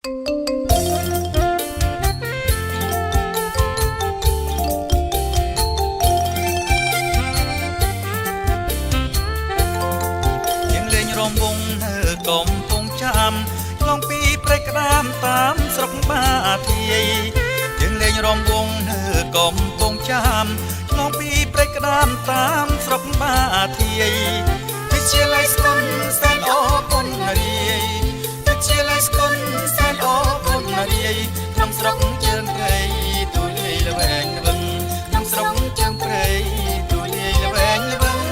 កំពង់ចាមឆ្លងពីព្រៃក្តាមតាមស្រុកបាធាយយើងលេងរំវងនៅកំពង់ចាមឆ្លងពីព្រៃក្តាមតាមស្រុកបាធាយវិទ្យាល័យស្គុនសែនអរគុណនារីវិទ្យាល័យស្គុនសែនអរគុណនារីក្នុងស្រុកជើងព្រៃទូលាយល្វែងល្វឹងក្នុងស្រុកជើងព្រៃទូលាយល្វែងល្វឹង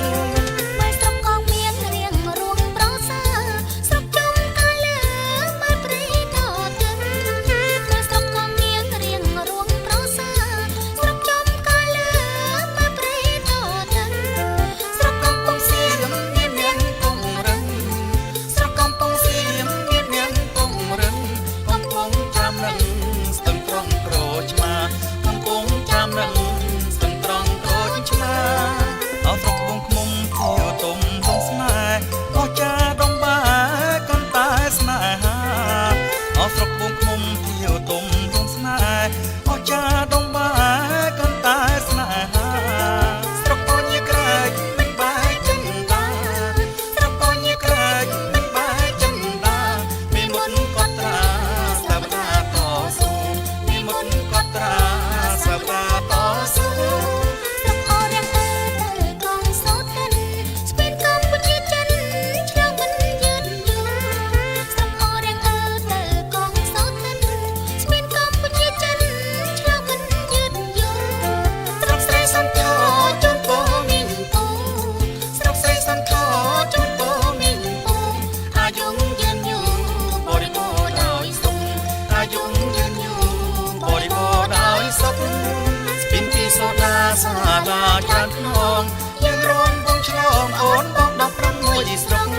សាលាច្រើនខ្នងយើងរំវងឆ្លងអូនបង16ស្រុក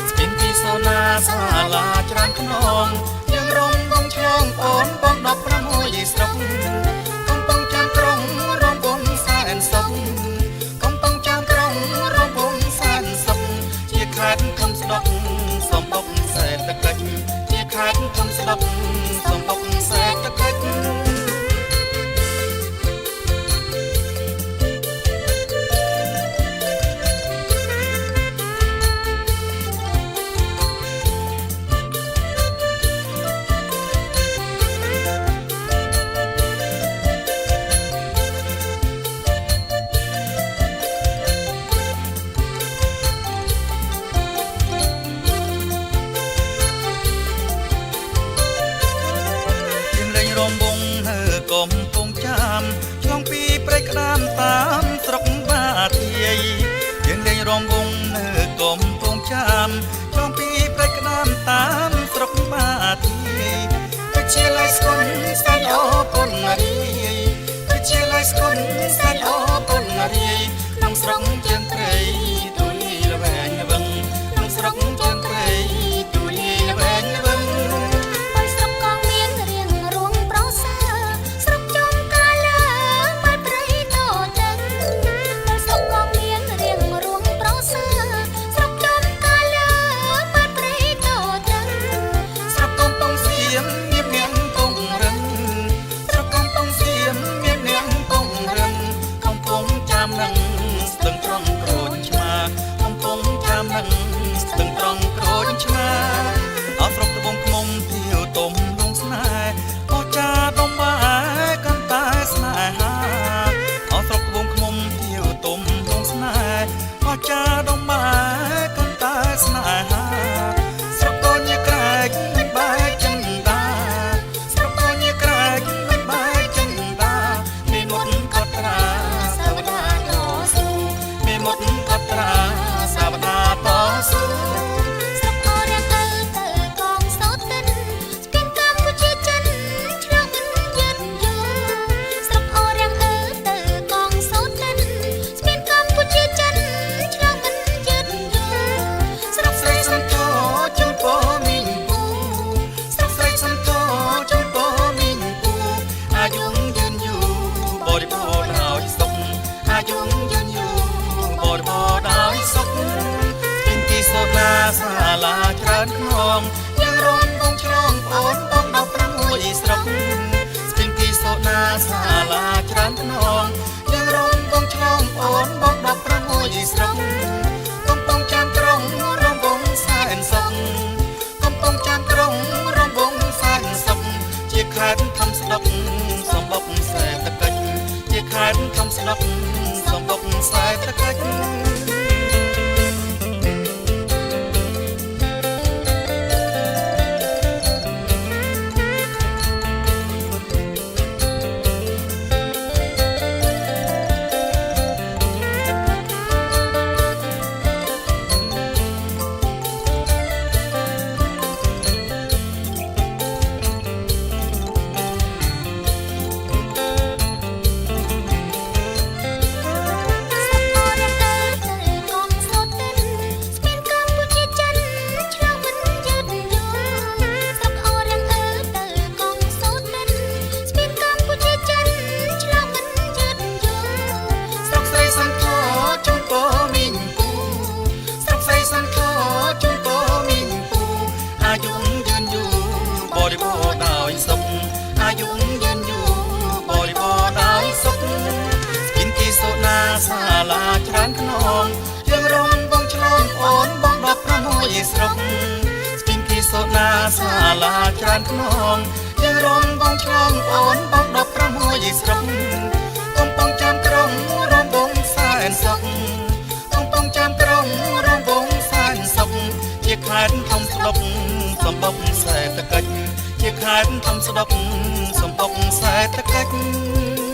ស្ពីនពីសូណាសាលាច្រើនខ្នងយើងរំវងឆ្លងអូនបង16ស្រុកកំពង់ចាមក្រុងរំវងសែនសុខកំពង់ចាមក្រុងរំវងសែនសុខជាខេត្តខំស្ដុកសំបុកសេដ្ឋកិច្ចជាខេត្តខំស្ដុកសំបុកសេដ្ឋកិច្ចរំវងនៅកំពង់ចាមឆ្លងពីព្រៃក្តាមតាមស្រុកបាធាយយើងលេងរំវងនៅកំពង់ចាមឆ្លងពីព្រៃក្តាមតាមស្រុកបាធាយវិទ្យាល័យស្គុនសែនអរគុណនារីវិទ្យាល័យស្គុនសែនអរគុណនារីក្នុងស្រុកជើងព្រៃទូលាយល្វែងល្វឹងក្នុងស្រុកជើងព្រៃទូលាយល្វែងល្វឹងចាដងម៉ែកន្តែស្នេហាស្រុកកូនញាក្រែកមិនបែកចិនដាស្រុកកូនញាក្រែកមិនបែកចិនដាមេមុតកត់ត្រាសាវតាតស៊ូមេមុតកត់ត្រាសាវតាតស៊ូសាលាច្រើនខ្នងយើងរំវងឆ្លងអូនបង ស្រុកស្ពីនគីសូណាសាឡាច្រើនខ្នងយើងរំបងឆ្លងអូនបង16ស្រុកកំពុងចាំក្រុងរំបងសែនសុខកំពុងចាំក្រុងរំបងសែនសុខជាខេត្តធំស្រុកសំបុកសេដ្ឋកិច្ចជាខេត្តធំស្រុកសំបុកសេដ្ឋកិច្ចសាឡាច្រើនខ្នងយើងរំបងឆ្លងអូនបង16ស្រុកស្ពីនគីសូណាសាឡាច្រើនខ្នងយើងរំបងឆ្លងអូនបង16ស្រុកកំពុងចាំក្រុងរំបងសែនសុខកំពុងចាំក្រុងរំបងសែនសុខជាខេត្តធំស្រុកសំបុកសេដ្ឋកិច្ចជាខេត្តធំស្រុកសំបុកសេដ្ឋកិច្ច